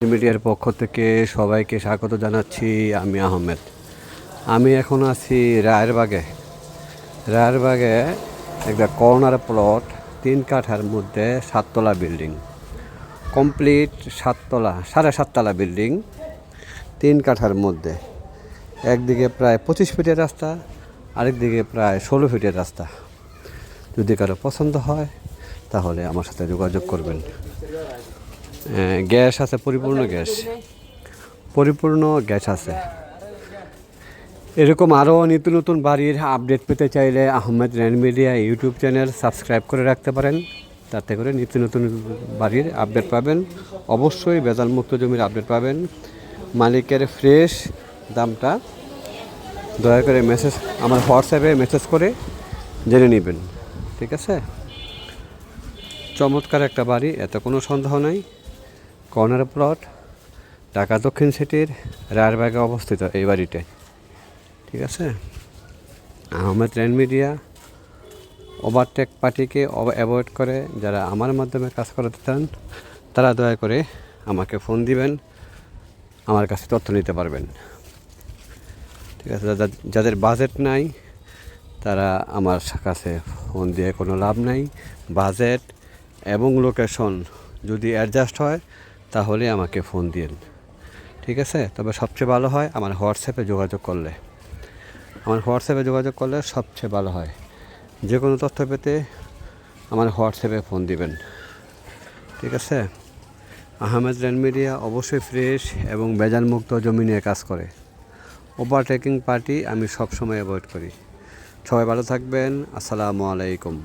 মিডিয়ার পক্ষ থেকে সবাইকে স্বাগত জানাচ্ছি। আমি আহমেদ। আমি এখন আছি রায়েরবাগে একটা কর্নার প্লট, 3 কাঠার মধ্যে 7 তলা বিল্ডিং, কমপ্লিট 7 তলা, 7.5 তলা বিল্ডিং, 3 কাঠার মধ্যে। একদিকে প্রায় 25 ফিটের রাস্তা, আরেকদিকে প্রায় 16 ফিটের রাস্তা। যদি কারো পছন্দ হয় তাহলে আমার সাথে যোগাযোগ করবেন। গ্যাস আছে, পরিপূর্ণ গ্যাস আছে। এরকম আরও নিত্য নতুন বাড়ির আপডেট পেতে চাইলে Ahmed Ren media YouTube channel subscribe করে রাখতে পারেন। তাতে করে নিত্য নতুন বাড়ির আপডেট পাবেন। অবশ্যই ভেজালমুক্ত জমির আপডেট পাবেন। মালিকের ফ্রেশ দামটা দয়া করে আমার হোয়াটসঅ্যাপে মেসেজ করে জেনে নেবেন। ঠিক আছে? চমৎকার একটা বাড়ি, এত কোনো সন্দেহ নাই। কর্নার প্লট, ঢাকা দক্ষিণ সিটির রায়েরবাগে অবস্থিত এই বাড়িতে। ঠিক আছে? আহমেদ রেন মিডিয়া ওভারটেক পার্টিকে অ্যাভয়েড করে যারা আমার মাধ্যমে কাজ করাতে চান তারা দয়া করে আমাকে ফোন দিবেন, আমার কাছে তথ্য নিতে পারবেন। ঠিক আছে? যাদের বাজেট নাই তারা আমার কাছে ফোন দিয়ে কোনো লাভ নাই। বাজেট এবং লোকেশন যদি অ্যাডজাস্ট হয় তাহলে আমাকে ফোন দিন। ঠিক আছে? তবে সবচেয়ে ভালো হয় আমার হোয়াটসঅ্যাপে যোগাযোগ করলে সবচেয়ে ভালো হয়। যে কোনো তথ্য পেতে আমার হোয়াটসঅ্যাপে ফোন দিবেন। ঠিক আছে? আহমেদ রেন মিডিয়া অবশ্যই ফ্রেশ এবং ভেজালমুক্ত জমি নিয়ে কাজ করে। ওভারটেকিং পার্টি আমি সবসময় অ্যাভয়েড করি। সবাই ভালো থাকবেন। আসসালামু আলাইকুম।